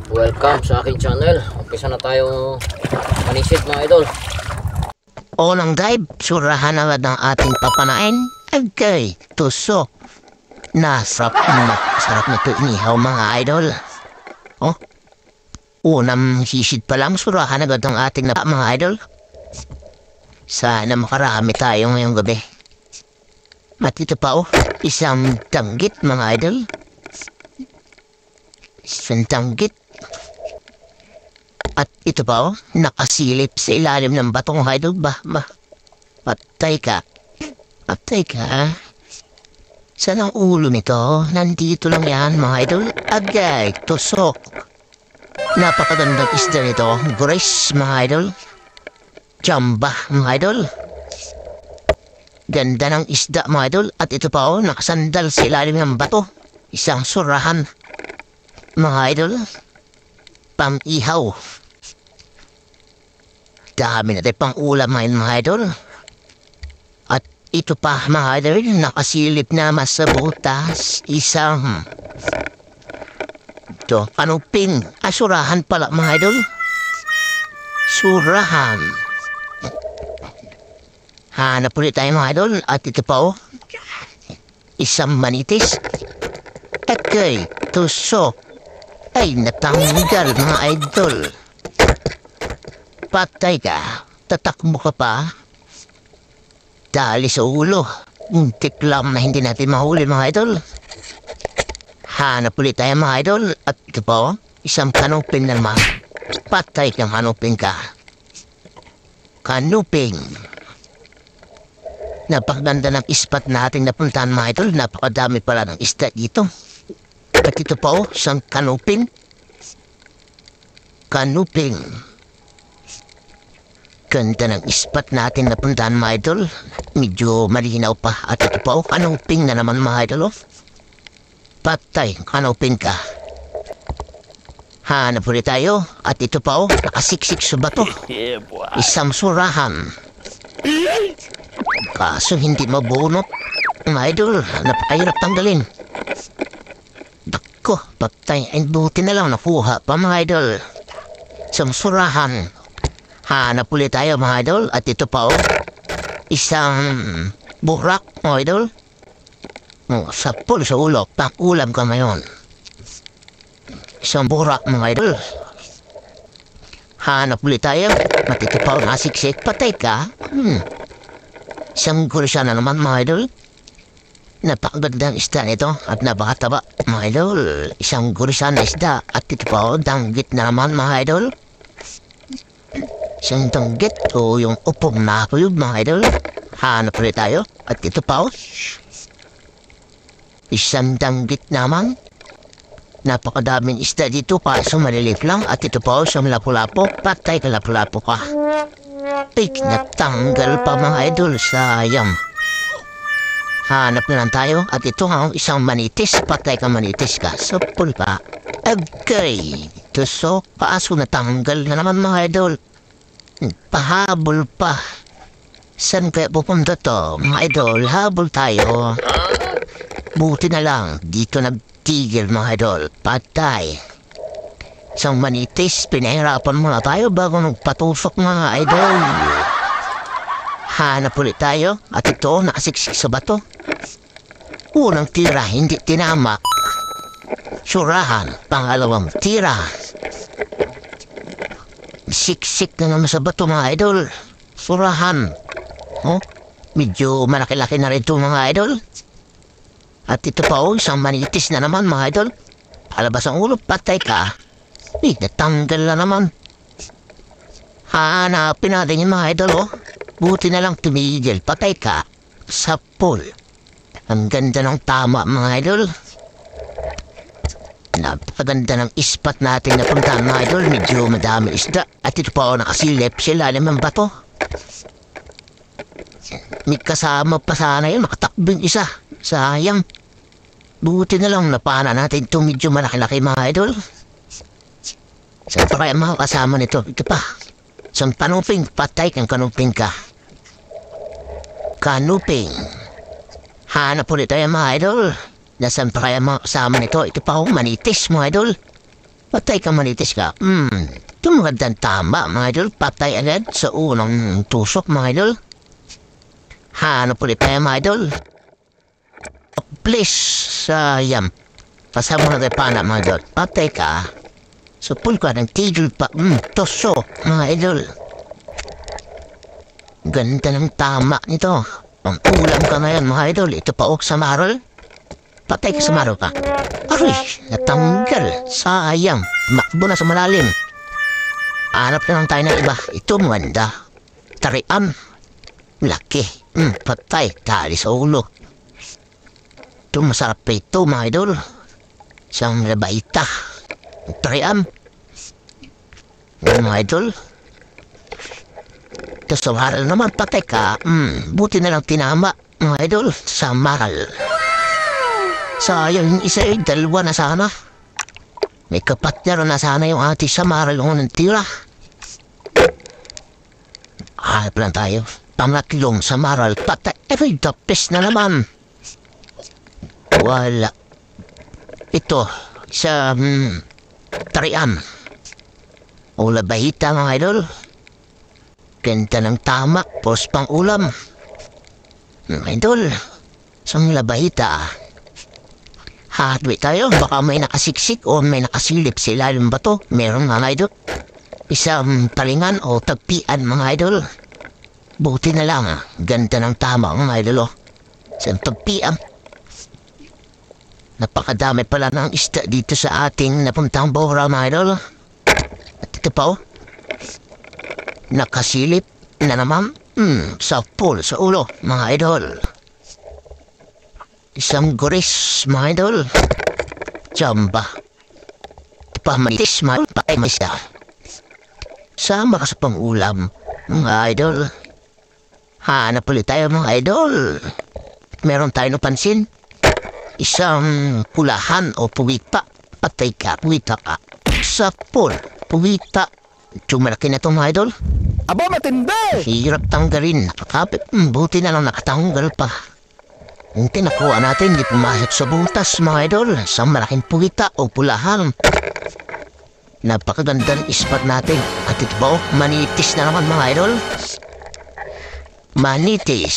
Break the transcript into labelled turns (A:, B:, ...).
A: Welcome sa aking channel. Umpisa na tayo manisid mga idol.
B: Unang dive, surahan na ng ating papanain. Okay, tuso. Sarap na ito inihaw mga idol. Oh, unang sisid pa lang, surahan agad ng ating mga idol. Sana makarami tayo ngayong gabi. Matito pa isang tanggit mga idol. Isang tanggit. At ito pa nakasilip sa ilalim ng batong idol ba? Patay ka. Patay ka. Saan ang ulo nito? Nandito lang yan mga idol. Agay, tusok. Napakagandang isda nito. Grace mga idol. Jamba mga idol. Ganda ng isda mga idol. At ito pa nakasandal sa ilalim ng bato. Isang surahan mga idol. Pang-ihaw. Dami natin pang ulam mga idol. At ito pa mga idol, nakasilip na sa butas. Isang kanuping. Surahan pala mga idol. Surahan. Hanap ulit tayo mga idol. At ito pa isang manitis. Okay, tusok. Ay, natanggal mga idol. Patay ka. Tatakbo ka pa. Dali sa ulo. Muntik lang na hindi natin mahuli mga idol. Hanap ulit tayo mga idol. At ito pa isang kanuping naman. Patay kang kanuping ka. Kanuping. Napakaganda ng ispat nating napuntahan mga idol. Napakadami pala ng isda dito. At ito pa isang kanuping. Kanuping. Ganda ng ispat natin napuntahan mga idol. Medyo malinaw pa. At ito pa kanuping na naman mga idol. Patay, kanuping ka. Hanap ulit tayo. At ito pa nakasiksik sa bato. Isang surahan. Kaso hindi mabunot. Mga idol, napakahirap tanggalin. Dako, patay. Ay, buti na lang nakuha pa mga idol. Isang surahan. Hanap ulit tayo mga idol. At ito pa isang burak mga idol. Sapol sa ulo. Pang-ulam ka ngayon. Isang burak mga idol. Hanap ulit tayo. At ito pa nasiksik. Patay ka. Isang kursa na naman mga idol. Napakagandang isda nito. At napakataba mga idol. Isang kursa na isda. At ito pa danggit na naman mga idol. Isang tanggit o yung upong nakuyog mga idol. Hanap ulit tayo. At ito pa isang tanggit naman. Napakadaming isda dito pa. So malilip lang. At ito pa isang lapu-lapo. Patay ka lapu-lapo ka. Natanggal pa mga idol. Sayang. Hanap na lang tayo. At ito isang manitis. Patay ka manitis ka. Sapul ka. Okay. Tusok. Paaso natanggal na naman mga idol. Pahabol pa. Saan kaya pupunta to? Mga idol, habol tayo. Buti na lang. Dito nagtigil mga idol. Patay. Isang manitis, pinahirapan muna tayo bago nagpatusok mga idol. Hanap ulit tayo. At ito, nakasiksik sa bato. Unang tira, hindi tinama. Surahan, pangalawang tira. Siksik na naman sa bato mga idol. Surahan. Medyo malaki-laki na rin ito mga idol. At ito pa isang manitis na naman mga idol. Palabas ang ulo, patay ka. Natanggal na naman. Hanapin natin yung mga idol Buti na lang tumigil, patay ka. Sapol. Ang ganda ng tama mga idol. Napakaganda ng ispat natin na puntahan mga idol. Medyo madami isda. At ito pa nakasilip sila ng bato. May kasama pa sana yun. Makatakbing isa. Sayang. Buti na lang napana natin ito medyo malaki-laki mga idol. Saan pa kaya mga kasama nito? Ito pa. Isang kanuping. Patay kang kanuping ka. Kanuping. Hanap ulit tayo mga idol. Nasaan pa kaya mga kasama nito? Ito pa manitis mga idol. Patay ka manitis ka. Tumagandang tama mga idol. Patay agad sa unang tusok mga idol. Hanap ulit tayo mga idol. Please, sayang. Pasama na tayo pana mga idol. Patay ka. Supul ka ng tigil pa. Tusok mga idol. Ganda ng tama nito. Ang ulam ka na yan mga idol. Ito pa sa marol. Patay ka sa marol ka. Aray, natanggal. Sayang. Makbo na sa malalim. Hanap na lang tayo ng iba. Ito maganda. Tarian. Laki. Patay. Tali sa ulo. Ito masarap pa ito mga idol. Isang labaita. Tarian. Mga idol. Ito sa maral naman patay ka. Buti na lang tinama mga idol sa maral. Sayang isa dalawa na sana. May kapatner na sana yung ati sa maral ng tira. Hanap lang tayo. Pangatlong sa maral patay. Tapis na naman. Wala. Ito sa tarian. O labahita mga idol. Ganda ng tama. Pos pang ulam. Idol. Sang labahita. Hatwit tayo, baka may nakasiksik o may nakasilip sa ilalim ba to? Meron mga idol. Isang palingan o tagpian mga idol. Buti na lang, ganda ng tama mga idol. Isang tagpian. Napakadami pala ng isda dito sa ating napuntang Bohra mga idol. At ito pa nakasilip na naman sa pool sa ulo mga idol. Isang goris, mga idol. Jamba. Pamanitis, mga idol. Patay mo siya. Sama ka sa pangulam, mga idol. Hanap ulit tayo, mga idol. Meron tayo napansin. Isang pulahan o puwita. Patay ka, puwita ka. Sa pool, puwita. Tumalaki na ito, mga idol.
C: Aba, matindi!
B: Hirap tanggalin. Nakakapit. Buti na lang nakatanggal pa. Yung tinakuha natin, di pumasok sa butas, mga idol. Sa malaking puwita o pulahan. Napakagandang ispat natin. At ito ba, manitis na naman, mga idol. Manitis.